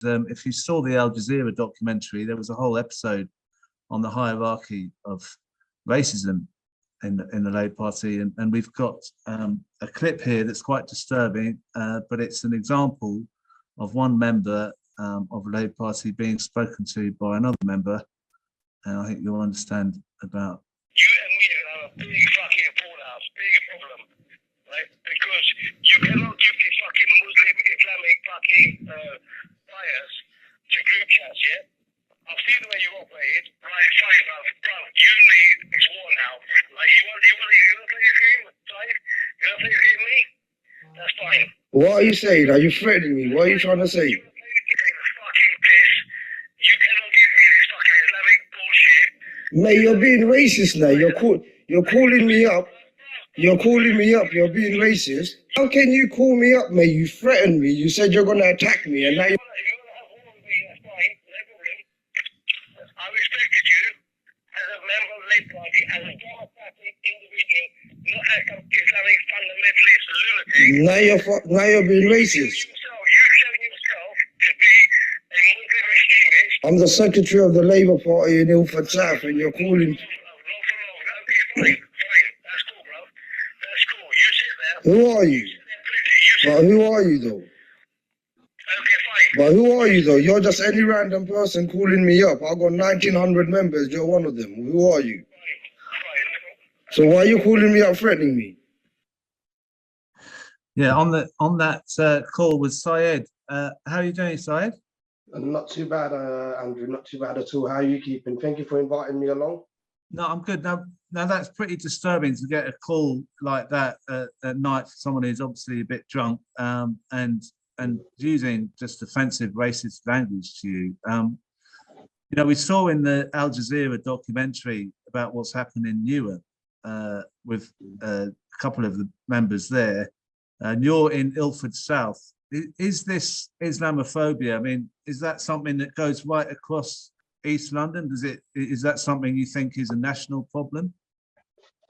If you saw the Al Jazeera documentary, there was a whole episode on the hierarchy of racism in the Labour Party, and we've got a clip here that's quite disturbing, but it's an example of one member of the Labour Party being spoken to by another member, and I think you'll understand about. You and me are gonna have a big fucking fallout, big problem, right? Because you cannot give the fucking Muslim Islamic fucking bias to group chats, yeah? I've seen the way you operate, right? Fine, bruv, you and me, it's war now. Like, you wanna play your game, Syed? You wanna play your game with me? That's fine. What are you saying? Are you threatening me? What are you trying to say? You play the game of fucking piss. You cannot give me this fucking Islamic bullshit. Mate, you're being racist now. You're calling me up. You're calling me up. You're being racist. How can you call me up, mate? You threatened me. You said you're gonna attack me, and now you. If you wanna have war with me, that's fine, no problem. I respected you as a member of the Labour Party, as a democratic individual, not as some Islamic fundamentalist lunatic. Now you're being racist. You've shown yourself to be a Muslim extremist. I'm the secretary of the Labour Party in Ilford South, and you're calling. Okay, fine. That's cool, bro. That's cool. You sit there. Who are you? But who are you though? Okay, fine. But who are you though? You're just any random person calling me up. I've got 1,900 members. You're one of them. Who are you? Fine. So why are you calling me up, threatening me? Yeah, on that call with Syed. How are you doing, Syed? Not too bad, Andrew. Not too bad at all. How are you keeping? Thank you for inviting me along. No, I'm good. Now that's pretty disturbing to get a call like that at night for someone who's obviously a bit drunk and using just offensive racist language to you. You know, we saw in the Al Jazeera documentary about what's happened in Newark with a couple of the members there, and you're in Ilford South. Is this Islamophobia? I mean, is that something that goes right across East London? Is that something you think is a national problem?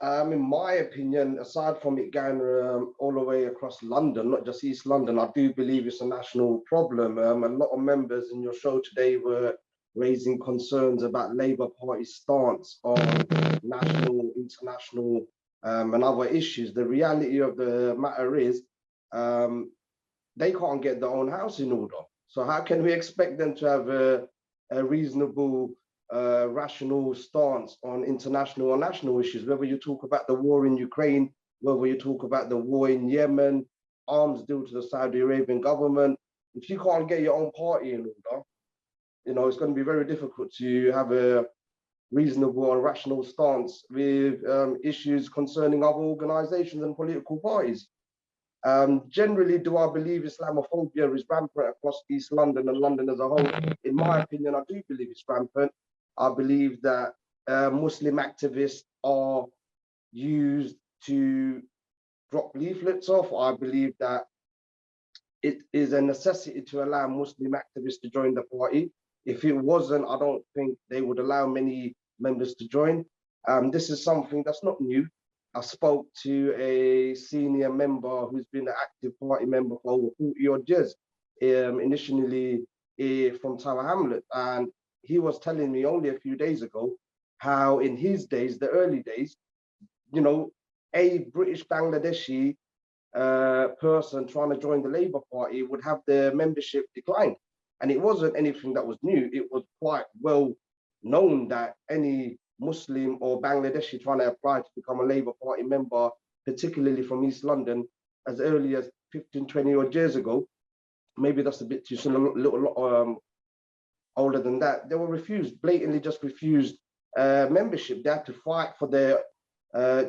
In my opinion, aside from it going all the way across London, not just East London, I do believe it's a national problem. A lot of members in your show today were raising concerns about Labour Party stance on national, international, and other issues. The reality of the matter is, they can't get their own house in order. So how can we expect them to have a reasonable, rational stance on international or national issues, whether you talk about the war in Ukraine, whether you talk about the war in Yemen, arms deal to the Saudi Arabian government? If you can't get your own party in order, you know, it's going to be very difficult to have a reasonable and rational stance with issues concerning other organizations and political parties. Generally, do I believe Islamophobia is rampant across East London and London as a whole? In my opinion, I do believe it's rampant. I believe that Muslim activists are used to drop leaflets off. I believe that it is a necessity to allow Muslim activists to join the party. If it wasn't, I don't think they would allow many members to join. This is something that's not new. I spoke to a senior member who's been an active party member for over 40 odd years, initially from Tower Hamlet. And he was telling me only a few days ago how in his days, the early days, you know, a British Bangladeshi person trying to join the Labour Party would have their membership declined. And it wasn't anything that was new. It was quite well known that any Muslim or Bangladeshi trying to apply to become a Labour Party member, particularly from East London, as early as 15, 20 odd years ago, maybe that's a bit too soon, a little older than that, they were refused, blatantly just refused membership. They had to fight for their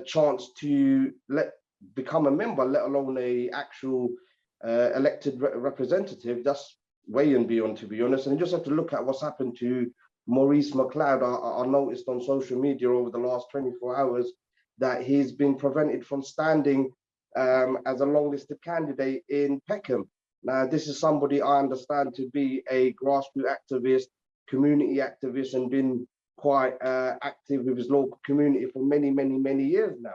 chance to become a member, let alone a actual elected representative. That's way and beyond, to be honest. And you just have to look at what's happened to Maurice Mcleod. I noticed on social media over the last 24 hours that he's been prevented from standing as a long-listed candidate in Peckham. Now, this is somebody I understand to be a grassroots activist, community activist, and been quite active with his local community for many, many, many years now.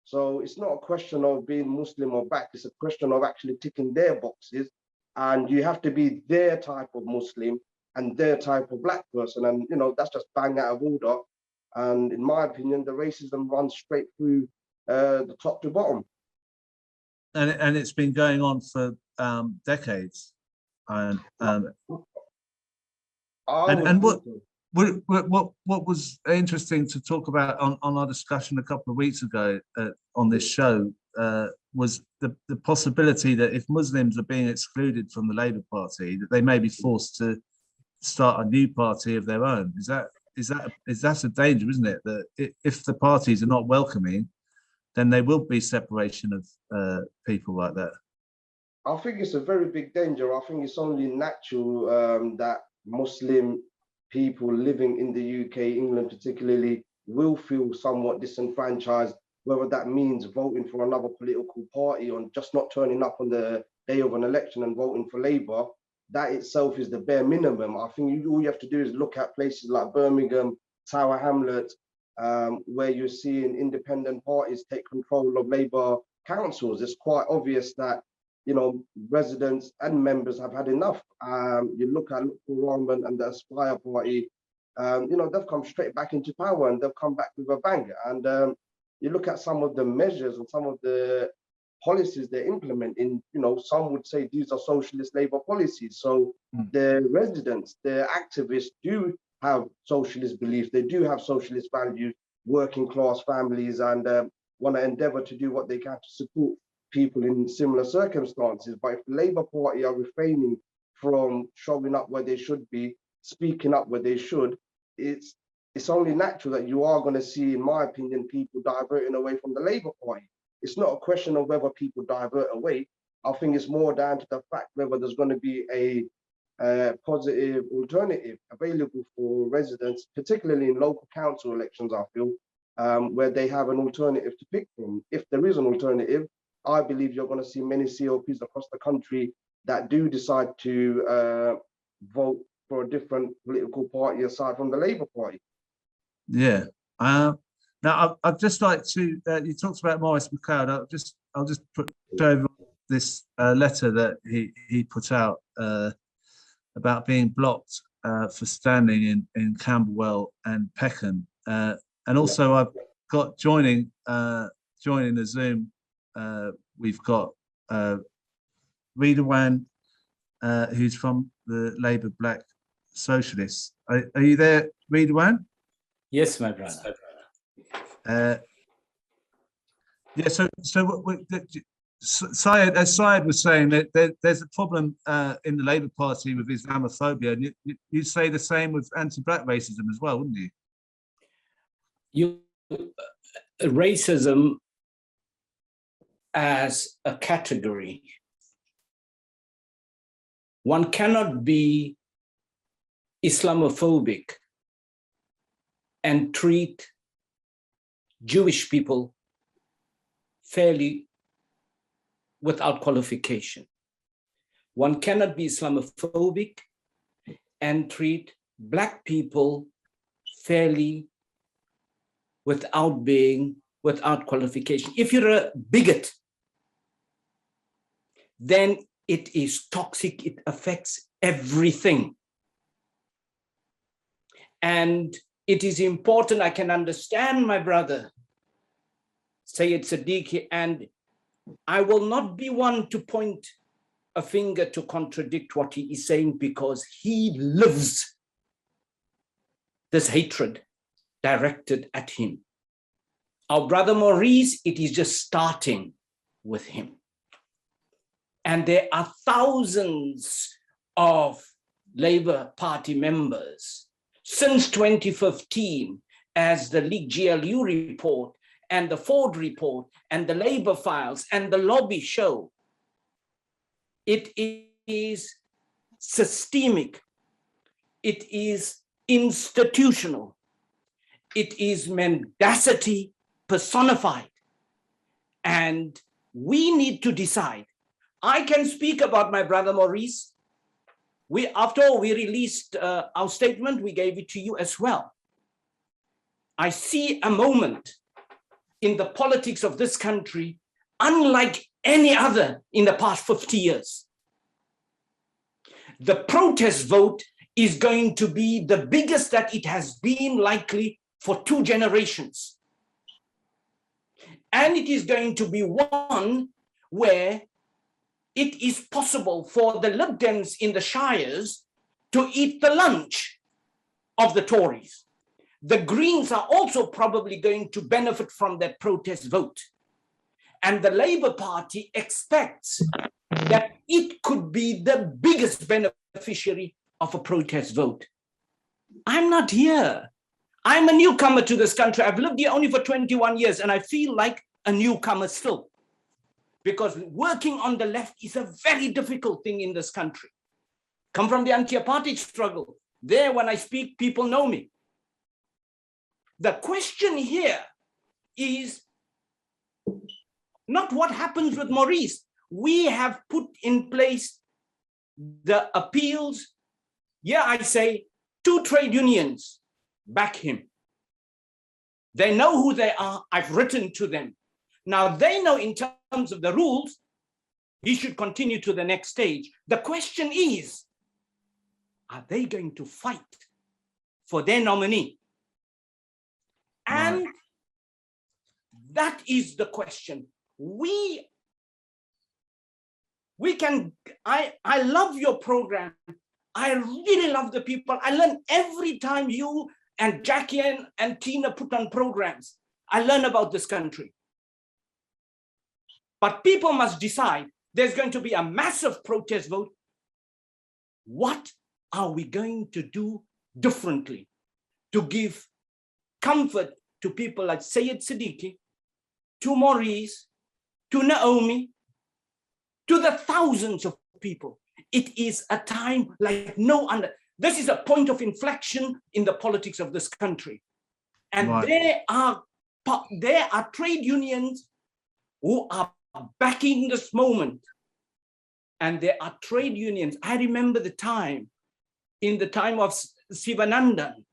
So it's not a question of being Muslim or black, it's a question of actually ticking their boxes and you have to be their type of Muslim and their type of black person, and you know that's just bang out of order. And in my opinion, the racism runs straight through the top to bottom. And it's been going on for decades. And what was interesting to talk about on our discussion a couple of weeks ago on this show was the possibility that if Muslims are being excluded from the Labour Party, that they may be forced to start a new party of their own. Is that a danger, isn't it? That if the parties are not welcoming, then there will be separation of people like that. I think it's a very big danger. I think it's only natural that Muslim people living in the UK, England particularly, will feel somewhat disenfranchised, whether that means voting for another political party or just not turning up on the day of an election and voting for Labour. That itself is the bare minimum. I think all you have to do is look at places like Birmingham, Tower Hamlets, where you're seeing independent parties take control of Labour councils. It's quite obvious that, you know, residents and members have had enough. You look at Roman and the Aspire Party, you know, they've come straight back into power and they've come back with a bang. And you look at some of the measures and some of the policies they're implementing, you know, some would say these are socialist Labour policies. So the residents, the activists do have socialist beliefs, they do have socialist values, working class families, and want to endeavour to do what they can to support people in similar circumstances. But if the Labour Party are refraining from showing up where they should be, speaking up where they should, it's only natural that you are going to see, in my opinion, people diverting away from the Labour Party. It's not a question of whether people divert away. I think it's more down to the fact whether there's going to be a positive alternative available for residents, particularly in local council elections, I feel, where they have an alternative to pick from. If there is an alternative, I believe you're going to see many COPs across the country that do decide to vote for a different political party aside from the Labour Party. Yeah. Now, I'd just like to, you talked about Maurice Mcleod. I'll just put over this letter that he put out about being blocked for standing in Camberwell and Peckham. And also I've got joining the Zoom, we've got Reederwan, who's from the Labour Black Socialists. Are you there, Reederwan? Yes, my brother. Yeah, so Syed, as Syed was saying, that there's a problem in the Labour Party with Islamophobia, and you'd say the same with anti-black racism as well, wouldn't you? Racism as a category, one cannot be Islamophobic and treat Jewish people fairly without qualification. One cannot be Islamophobic and treat Black people fairly without qualification. If you're a bigot, then it is toxic, it affects everything. And it is important, I can understand my brother, Syed Siddiqi, and I will not be one to point a finger to contradict what he is saying, because he lives this hatred directed at him. Our brother Maurice, it is just starting with him. And there are thousands of Labour Party members since 2015, as the League GLU report and the Ford report and the Labour files and the lobby show. It is systemic. It is institutional. It is mendacity personified. And we need to decide. I can speak about my brother Maurice. After all, we released our statement, we gave it to you as well. I see a moment in the politics of this country unlike any other in the past 50 years. the protest vote is going to be the biggest that it has been likely for 2 generations. And it is going to be one where it is possible for the Lib Dems in the shires to eat the lunch of the Tories. The Greens are also probably going to benefit from that protest vote. And the Labour Party expects that it could be the biggest beneficiary of a protest vote. I'm not here. I'm a newcomer to this country. I've lived here only for 21 years and I feel like a newcomer still. Because working on the left is a very difficult thing in this country. Come from the anti-apartheid struggle. There, when I speak, people know me. The question here is not what happens with Maurice. We have put in place the appeals. Yeah, I say 2 trade unions back him. They know who they are. I've written to them. Now they know in terms of the rules, he should continue to the next stage. The question is, are they going to fight for their nominee? And that is the question. I love your program. I really love the people. I learn every time you and Jackie and Tina put on programs. I learn about this country. But people must decide. There's going to be a massive protest vote. What are we going to do differently to give comfort to people like Syed Siddiqi, to Maurice, to Naomi, to the thousands of people? It is a time like no other. This is a point of inflection in the politics of this country. And there are trade unions who are backing this moment. And there are trade unions. I remember the time, in the time of Sivanandan,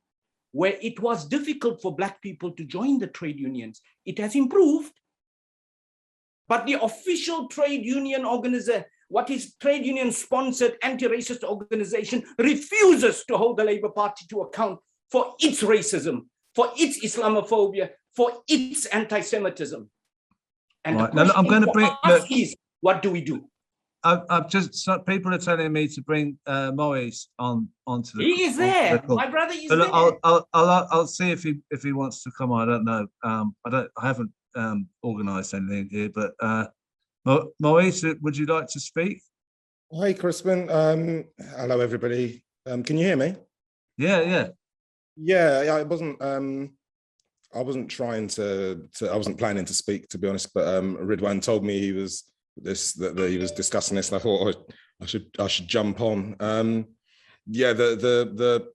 where it was difficult for Black people to join the trade unions. It has improved. But the official trade union organization, what is trade union sponsored anti-racist organization, refuses to hold the Labour Party to account for its racism, for its Islamophobia, for its anti-Semitism. And the question I'm going to bring is, what do we do? I've just, people are telling me to bring Maurice onto the. He is there. My brother is there. I'll see if he wants to come on. I don't know. I haven't organised anything here, but Maurice, would you like to speak? Hi, Crispin. Hello, everybody. Can you hear me? Yeah. Yeah. I wasn't trying to. I wasn't planning to speak, to be honest. But Reederwan told me he was he was discussing this, and I thought I should jump on. Yeah, the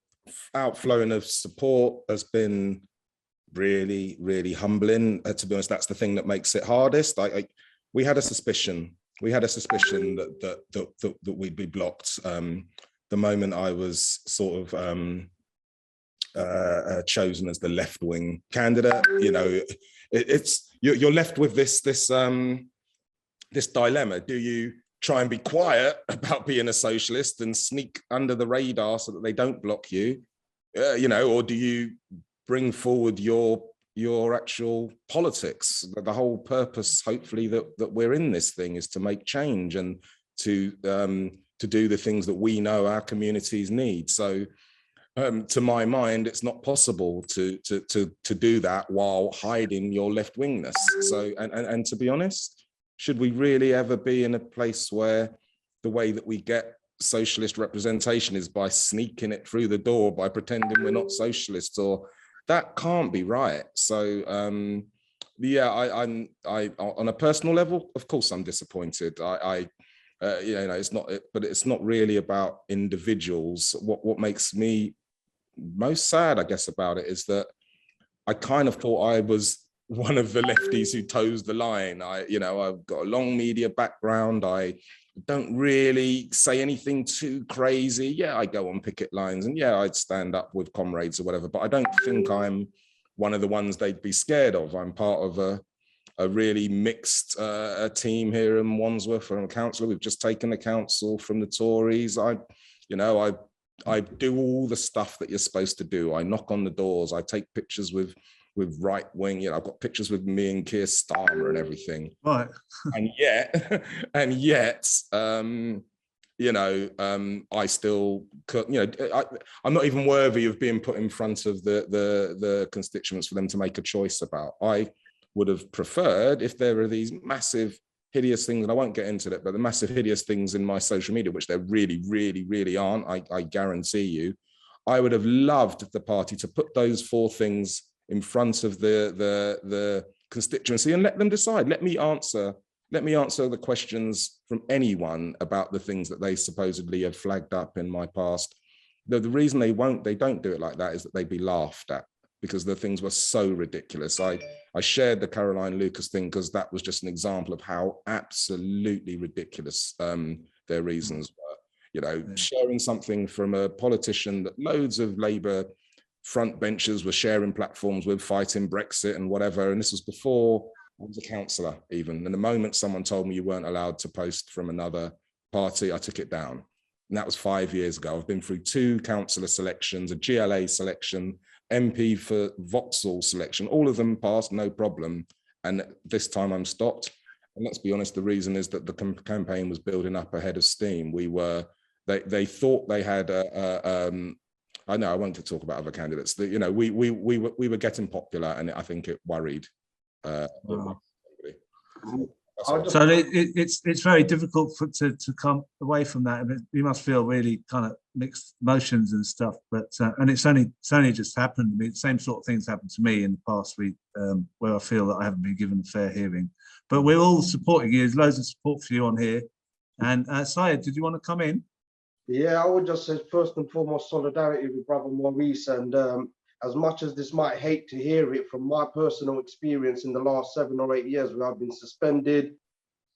outflowing of support has been really, really humbling. To be honest, that's the thing that makes it hardest. We had a suspicion. that we'd be blocked. The moment I was sort of chosen as the left-wing candidate, you know, you're left with this dilemma. Do you try and be quiet about being a socialist and sneak under the radar so that they don't block you, you know, or do you bring forward your actual politics? The whole purpose, hopefully, that we're in this thing is to make change and to do the things that we know our communities need. So to my mind, it's not possible to do that while hiding your left-wingness. So, and to be honest, should we really ever be in a place where the way that we get socialist representation is by sneaking it through the door, by pretending we're not socialists? Or that can't be right. So yeah, I on a personal level, of course, I'm disappointed. You know, it's not, but it's not really about individuals. What makes me most sad, I guess, about it is that I kind of thought I was one of the lefties who toes the line. You know, I've got a long media background. I don't really say anything too crazy. Yeah, I go on picket lines and yeah, I'd stand up with comrades or whatever, but I don't think I'm one of the ones they'd be scared of. I'm part of a really mixed team here in Wandsworth. I'm a councillor. We've just taken the council from the Tories. You know, I do all the stuff that you're supposed to do. I knock on the doors. I take pictures with right wing. You know, I've got pictures with me and Keir Starmer and everything. Right. And yet, you know, I still, you know, I'm not even worthy of being put in front of the constituents for them to make a choice about. I would have preferred, if there are these massive, hideous things, and I won't get into that, but the massive, hideous things in my social media, which there really, really, really aren't, I guarantee you, I would have loved the party to put those 4 things in front of the constituency and let them decide. Let me answer the questions from anyone about the things that they supposedly have flagged up in my past. The reason they don't do it like that is that they'd be laughed at, because the things were so ridiculous. I shared the Caroline Lucas thing because that was just an example of how absolutely ridiculous their reasons were. You know, sharing something from a politician that loads of Labour front benchers were sharing platforms with, fighting Brexit and whatever. And this was before I was a councillor even. And the moment someone told me you weren't allowed to post from another party, I took it down. And that was 5 years ago. I've been through 2 councillor selections, a GLA selection, MP for Vauxhall selection, all of them passed, no problem. And this time I'm stopped. And let's be honest, the reason is that the campaign was building up ahead of steam. They thought they had I know I want to talk about other candidates. You know, we were getting popular, and I think it worried. Wow. So it's very difficult to come away from that. I mean, you must feel really kind of mixed emotions and stuff. But and it's only just happened. I mean, the same sort of things happened to me in the past week, where I feel that I haven't been given a fair hearing. But we're all supporting you. There's loads of support for you on here. And Syed, did you want to come in? Yeah, I would just say first and foremost solidarity with Brother Maurice, and as much as this might hate to hear it, from my personal experience in the last 7 or 8 years, where I've been suspended,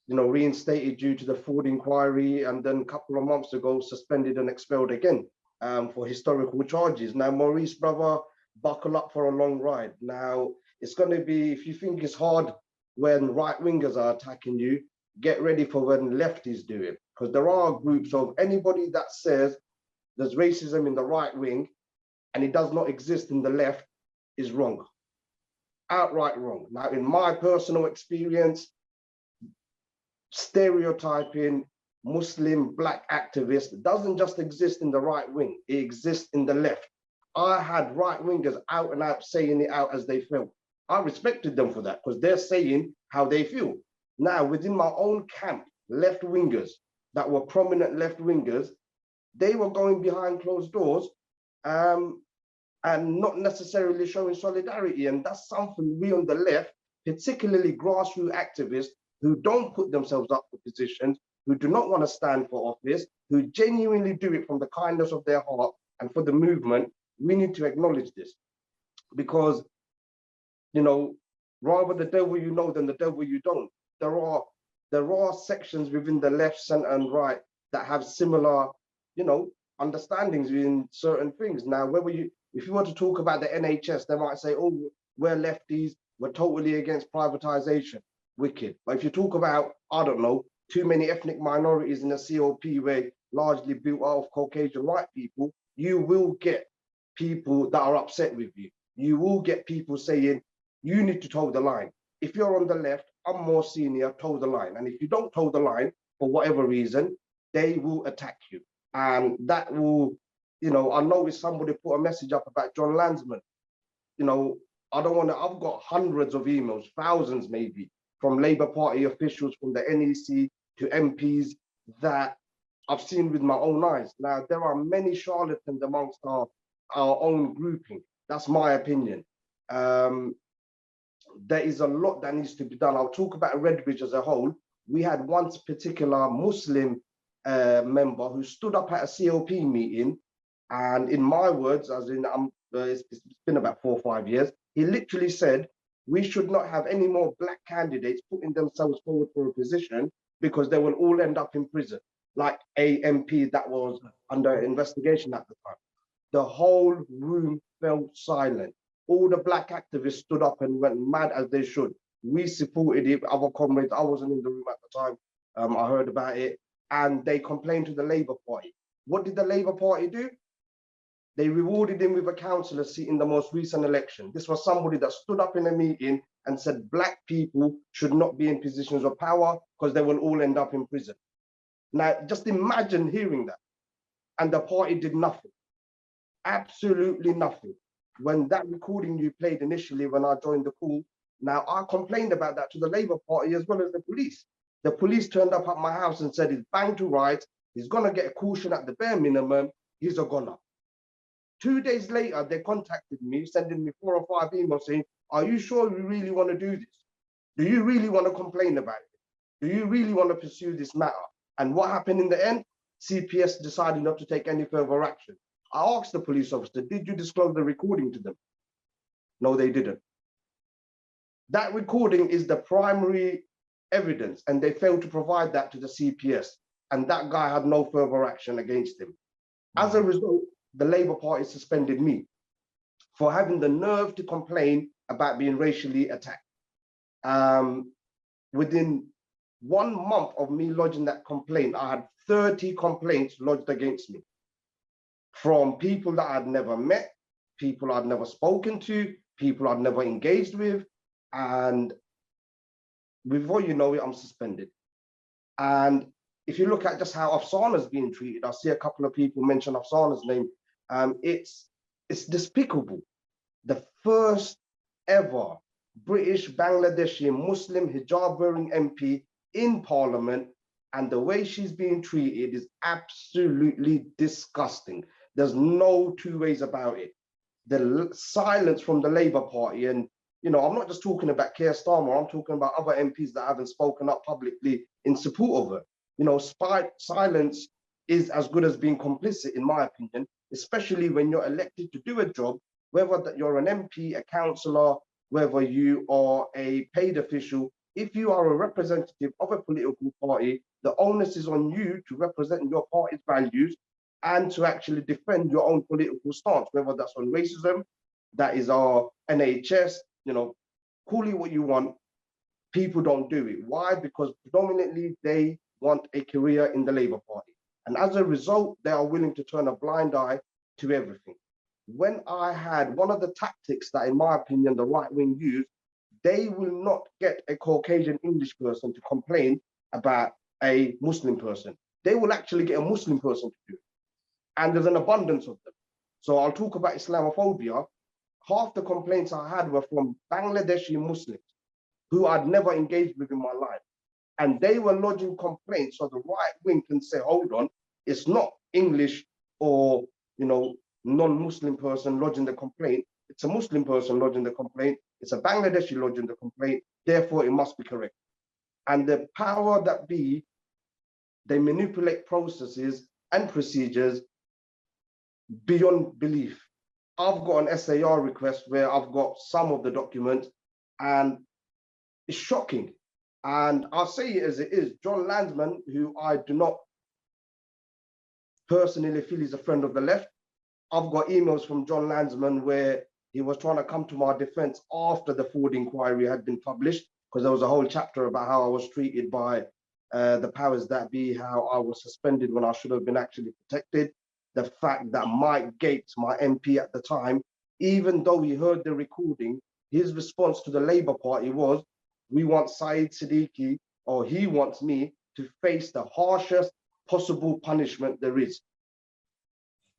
you know, reinstated due to the Ford inquiry, and then a couple of months ago suspended and expelled again for historical charges. Now, Maurice, brother, buckle up for a long ride. Now, it's going to be, if you think it's hard when right wingers are attacking you, get ready for when lefties do it, because there are groups of anybody that says there's racism in the right wing and it does not exist in the left is wrong, outright wrong. Now, in my personal experience, stereotyping Muslim black activists doesn't just exist in the right wing, it exists in the left. I had right wingers out and out saying it out as they felt. I respected them for that, because they're saying how they feel. Now, within my own camp, left wingers that were prominent left wingers, they were going behind closed doors and not necessarily showing solidarity. And that's something we on the left, particularly grassroots activists who don't put themselves up for positions, who do not want to stand for office, who genuinely do it from the kindness of their heart and for the movement, we need to acknowledge this. Because, you know, rather the devil you know than the devil you don't. There are sections within the left, center, and right that have similar, you know, understandings in certain things. Now, if you want to talk about the NHS, they might say, "Oh, we're lefties, we're totally against privatization." Wicked. But if you talk about, I don't know, too many ethnic minorities in the COP, where largely built out of Caucasian white people, you will get people that are upset with you. You will get people saying, "You need to toe the line." If you're on the left, I'm more senior, toe the line. And if you don't toe the line, for whatever reason, they will attack you. And that will, you know, I noticed somebody put a message up about John Landsman. You know, I've got hundreds of emails, thousands maybe, from Labour Party officials, from the NEC to MPs, that I've seen with my own eyes. Now, there are many charlatans amongst our own grouping. That's my opinion. There is a lot that needs to be done. I'll talk about Redbridge as a whole. We had one particular Muslim member who stood up at a COP meeting, and in my words, as in it's been about 4 or 5 years, he literally said, "We should not have any more black candidates putting themselves forward for a position, because they will all end up in prison," like a MP that was under investigation at the time. The whole room fell silent. All the black activists stood up and went mad, as they should. We supported it, other comrades. I wasn't in the room at the time. I heard about it, and they complained to the Labour Party. What did the Labour Party do? They rewarded him with a councillor seat in the most recent election. This was somebody that stood up in a meeting and said black people should not be in positions of power because they will all end up in prison. Now, just imagine hearing that. And the party did nothing, absolutely nothing. When that recording you played initially when I joined the call, now I complained about that to the Labour Party as well as the police. The police turned up at my house and said he's bang to rights, he's gonna get a caution at the bare minimum, he's a goner. 2 days later, they contacted me, sending me 4 or 5 emails saying, are you sure you really want to do this? Do you really want to complain about it? Do you really want to pursue this matter? And what happened in the end? CPS decided not to take any further action. I asked the police officer, did you disclose the recording to them? No, they didn't. That recording is the primary evidence, and they failed to provide that to the CPS. And that guy had no further action against him. As a result, the Labour Party suspended me for having the nerve to complain about being racially attacked. Within 1 month of me lodging that complaint, I had 30 complaints lodged against me from people that I'd never met, people I'd never spoken to, people I'd never engaged with. And before you know it, I'm suspended. And if you look at just how Afsana's being treated, I see a couple of people mention Afsana's name. It's despicable. The first ever British Bangladeshi Muslim hijab wearing MP in Parliament, and the way she's being treated is absolutely disgusting. There's no two ways about it. The silence from the Labour Party, and you know, I'm not just talking about Keir Starmer, I'm talking about other MPs that haven't spoken up publicly in support of her. You know, silence is as good as being complicit, in my opinion, especially when you're elected to do a job, whether that you're an MP, a councillor, whether you are a paid official. If you are a representative of a political party, the onus is on you to represent your party's values and to actually defend your own political stance, whether that's on racism, that is our NHS, you know, call it what you want. People don't do it. Why? Because predominantly they want a career in the Labour Party. And as a result, they are willing to turn a blind eye to everything. When I had one of the tactics that, in my opinion, the right wing used, they will not get a Caucasian English person to complain about a Muslim person. They will actually get a Muslim person to do it. And there's an abundance of them. So I'll talk about Islamophobia. Half the complaints I had were from Bangladeshi Muslims who I'd never engaged with in my life. And they were lodging complaints, so the right wing can say, hold on, it's not English or, you know, non-Muslim person lodging the complaint. It's a Muslim person lodging the complaint. It's a Bangladeshi lodging the complaint. Therefore, it must be correct. And the power that be, they manipulate processes and procedures beyond belief. I've got an SAR request where I've got some of the documents, and it's shocking. And I'll say it as it is. John Landsman, who I do not personally feel is a friend of the left, I've got emails from John Landsman where he was trying to come to my defense after the Ford inquiry had been published, because there was a whole chapter about how I was treated by the powers that be, how I was suspended when I should have been actually protected. The fact that Mike Gates, my MP at the time, even though he heard the recording, his response to the Labour Party was, we want Syed Siddiqi, or he wants me, to face the harshest possible punishment there is.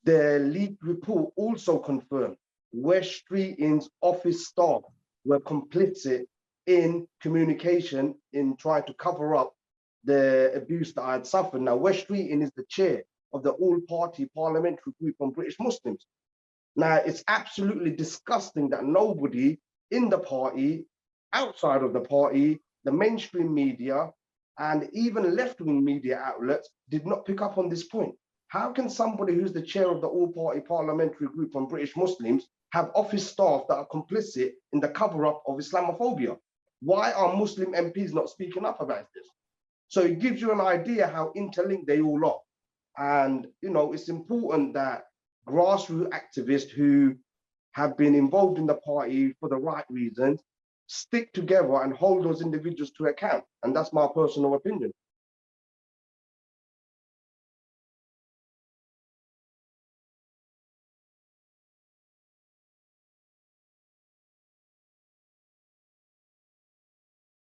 The leaked report also confirmed West Street Inn's office staff were complicit in communication in trying to cover up the abuse that I had suffered. Now, West Street Inn is the chair of the all-party parliamentary group on British Muslims. Now, it's absolutely disgusting that nobody in the party, outside of the party, the mainstream media, and even left-wing media outlets did not pick up on this point. How can somebody who's the chair of the all-party parliamentary group on British Muslims have office staff that are complicit in the cover-up of Islamophobia? Why are Muslim MPs not speaking up about this? So it gives you an idea how interlinked they all are. And, you know, it's important that grassroots activists who have been involved in the party for the right reasons stick together and hold those individuals to account. And that's my personal opinion.